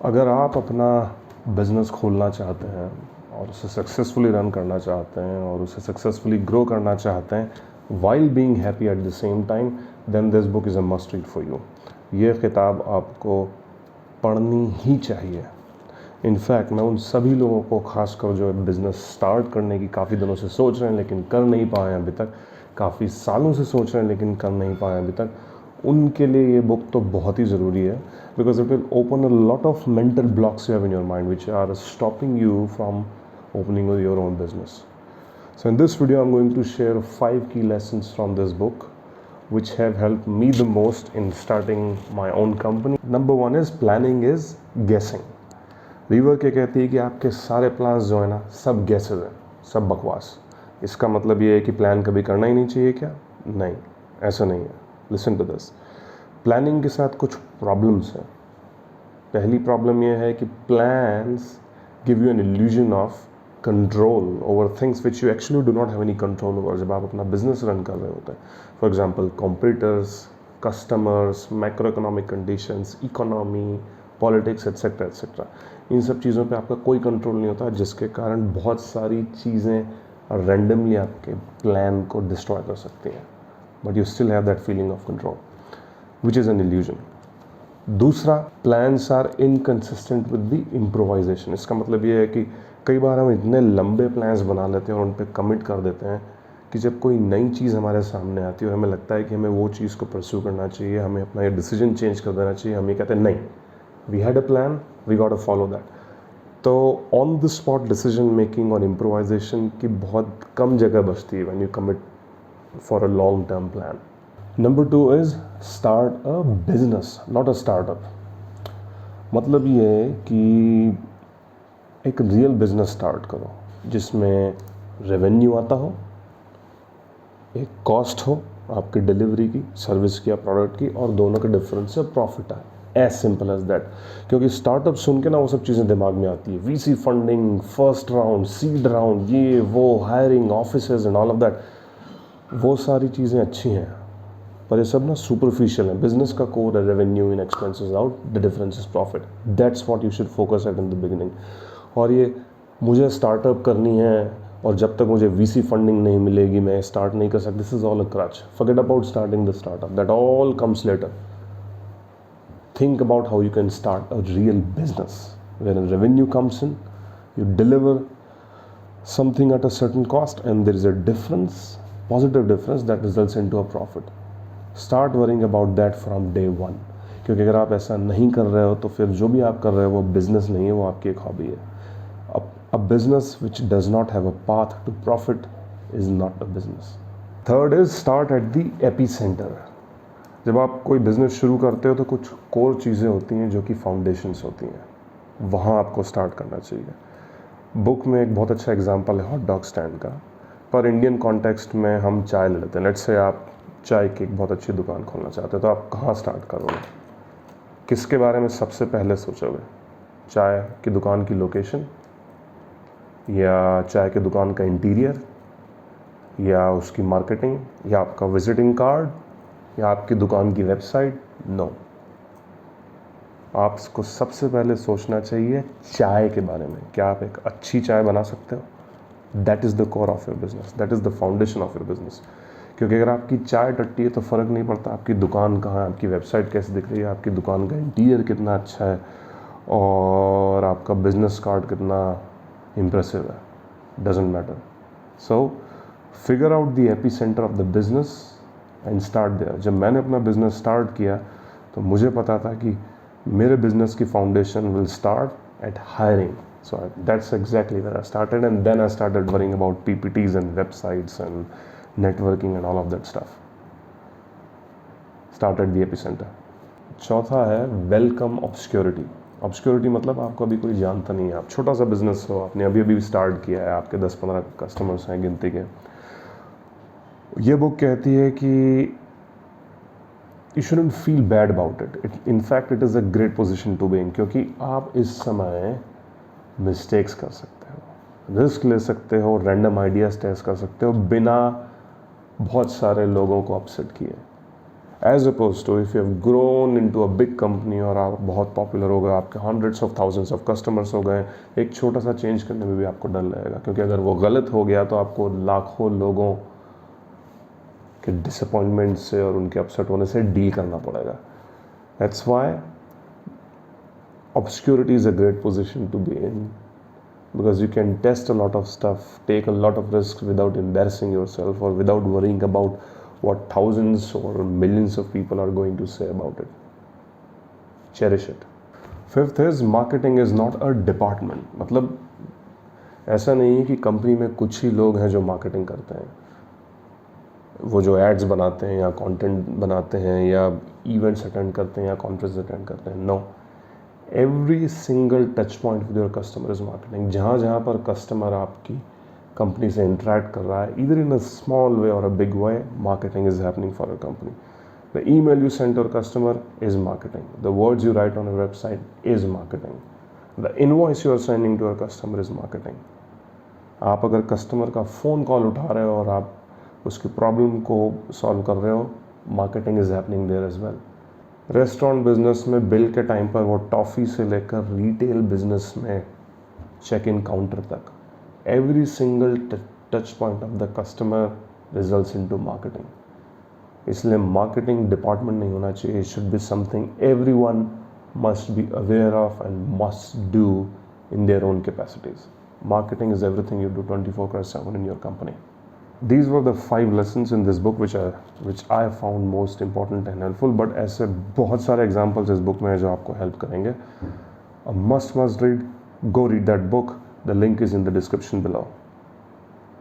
अगर आप अपना बिज़नेस खोलना चाहते हैं और उसे सक्सेसफुली रन करना चाहते हैं और उसे सक्सेसफुली ग्रो करना चाहते हैं while being happy at the same time, then this book is a must read for you. ये किताब आपको पढ़नी ही चाहिए। इनफैक्ट मैं उन सभी लोगों को, खासकर जो बिज़नेस स्टार्ट करने की काफ़ी दिनों से सोच रहे हैं लेकिन कर नहीं पाए अभी तक, काफ़ी सालों से सोच रहे हैं लेकिन कर नहीं पाए अभी तक, उनके लिए ये बुक तो बहुत ही ज़रूरी है। Because it will open a lot of mental blocks you have in your mind which are stopping you from opening your own business. So in this video I'm going to share 5 key lessons from this book which have helped me the most in starting my own company. Number 1 is planning is guessing. River क्या कहती है कि आपके सारे plans जो है ना सब गैसेज हैं, सब बकवास। इसका मतलब ये है कि प्लान कभी करना ही नहीं चाहिए क्या? नहीं, ऐसा नहीं है। Listen to this. प्लानिंग के साथ कुछ प्रॉब्लम्स हैं। पहली प्रॉब्लम ये है कि plans give you an illusion of control over things which you actually do not have any control over. जब आप अपना बिजनेस रन कर रहे होते हैं, for example competitors, customers, macro economic conditions, economy, politics etcetera etcetera, इन सब चीज़ों पे आपका कोई कंट्रोल नहीं होता, जिसके कारण बहुत सारी चीज़ें रैंडमली आपके प्लान को डिस्ट्रॉय कर सकती हैं। But you still have that feeling of control which is an illusion. दूसरा, plans are inconsistent with the improvisation. इसका मतलब ये है कि कई बार हम इतने लंबे प्लान्स बना लेते हैं और उन पर कमिट कर देते हैं कि जब कोई नई चीज़ हमारे सामने आती है और हमें लगता है कि हमें वो चीज़ को परस्यू करना चाहिए, हमें अपना ये डिसीजन चेंज कर देना चाहिए, हम ये कहते हैं नहीं, we had a plan, we got to follow that. तो on the spot decision making और इम्प्रोवाइजेशन की बहुत कम जगह बचती है when you commit for a long term plan. Number 2 is start a business, not a startup. मतलब ये है कि एक रियल बिजनेस स्टार्ट करो जिसमें रेवेन्यू आता हो, एक कॉस्ट हो आपकी डिलीवरी की, सर्विस की या प्रोडक्ट की, और दोनों के डिफरेंस से प्रॉफिट आए। As simple as that. क्योंकि स्टार्टअप सुन के ना वो सब चीज़ें दिमाग में आती है, VC funding, first round, seed round, ये वो, hiring, offices and all of that. वो सारी चीज़ें अच्छी हैं पर ये सब ना सुपरफिशियल है। बिजनेस का कोर है revenue in expenses out, the difference is profit. That's what you should focus at in the beginning. और ये मुझे स्टार्टअप करनी है और जब तक मुझे वीसी फंडिंग नहीं मिलेगी मैं स्टार्ट नहीं कर सकता, this is all a crutch. Forget about starting the startup, that all comes later. Think about how you can start a real business where revenue comes in, you deliver something at a certain cost and there is a difference, positive difference that results into a profit. Start worrying about that from day one. क्योंकि अगर आप ऐसा नहीं कर रहे हो तो फिर जो भी आप कर रहे हो वो बिजनेस नहीं है, वो आपकी एक हॉबी है। A business which does not have a path to profit is not a business. Third is start at the epicenter. जब आप कोई बिज़नेस शुरू करते हो तो कुछ कोर चीज़ें होती हैं जो कि फाउंडेशंस होती हैं, वहाँ आपको स्टार्ट करना चाहिए। बुक में एक बहुत अच्छा एग्जांपल है हॉट डॉग स्टैंड का, पर इंडियन कॉन्टेक्स्ट में हम चाय ले लेते हैं। लेट्स से आप चाय की एक बहुत अच्छी दुकान खोलना चाहते हो, तो आप कहाँ स्टार्ट करोगे? किसके बारे में सबसे पहले सोचोगे? चाय की दुकान की लोकेशन, या चाय की दुकान का इंटीरियर, या उसकी मार्केटिंग, या आपका विजिटिंग कार्ड, या आपकी दुकान की वेबसाइट? नो, आपको सबसे पहले सोचना चाहिए चाय के बारे में। क्या आप एक अच्छी चाय बना सकते हो? That is the core of your business, that is the foundation of your business. क्योंकि अगर आपकी चाय टट्टी है तो फ़र्क नहीं पड़ता आपकी दुकान कहाँ है, आपकी वेबसाइट कैसे दिख रही है, आपकी दुकान का इंटीरियर कितना अच्छा है और आपका बिजनेस कार्ड कितना इम्प्रेसिव है, doesn't matter. So figure out the epicentre of the business and start there. जब मैंने अपना बिजनेस स्टार्ट किया तो मुझे पता था कि मेरे बिजनेस की foundation will start at hiring. So that's exactly where I started and then I started worrying about PPTs and websites and networking and all of that stuff. Start at the epicentre. चौथा है welcome obscurity. Obscurity मतलब आपको अभी कोई जानता नहीं है, आप छोटा सा बिजनेस हो, आपने अभी अभी स्टार्ट किया है, आपके 10-15 कस्टमर्स हैं गिनती के। ये बुक कहती है कि you shouldn't feel bad about it, in fact it is a great position to be in, क्योंकि आप इस समय मिस्टेक्स कर सकते हो, रिस्क ले सकते हो, रैंडम आइडियाज टेस्ट कर सकते हो बिना बहुत सारे लोगों को अपसेट किए। As opposed to if you have grown into a big company और आप बहुत पॉपुलर हो गए, आपके hundreds of thousands of customers हो गए, एक छोटा सा चेंज करने में भी आपको डर लगेगा, क्योंकि अगर वो गलत हो गया तो आपको लाखों लोगों के डिसअपॉइंटमेंट से और उनके अपसेट होने से डील करना पड़ेगा. That's why obscurity is a great position to be in, because you can test a lot of stuff, take a lot of risks without embarrassing yourself or without worrying about what thousands or millions of people are going to say about it. Cherish it. Fifth is marketing is not a department. मतलब ऐसा नहीं है कि company में कुछ ही लोग हैं जो मार्केटिंग करते हैं, वो जो एड्स बनाते हैं या कंटेंट बनाते हैं या इवेंट्स अटेंड करते हैं या कॉन्फ्रेंस अटेंड करते हैं. No, every single touch point with your customer is marketing. जहाँ जहाँ पर कस्टमर आपकी कंपनी से इंटरेक्ट कर रहा है, इधर इन अ स्मॉल वे और a big way, marketing is happening for a company. The email you send your customer is marketing. The words you write on a website is marketing. The invoice you are sending to your customer is marketing. आप अगर customer का phone call उठा रहे हो और आप उसकी problem को सॉल्व कर रहे हो, marketing is happening there as well. Restaurant business में बिल के टाइम पर वो टॉफ़ी से लेकर रिटेल बिजनेस में चेक इन काउंटर तक, every single touch point of the customer results into marketing. इसलिए मार्केटिंग डिपार्टमेंट नहीं होना चाहिए. It should be something everyone must be aware of and must do in their own capacities. Marketing is everything you do 24/7 in your company. These were the 5 lessons in this book which I found most important and helpful. But ऐसे बहुत सारे examples इस book में हैं जो आपको help करेंगे. A must read. Go read that book. The link is in the description below.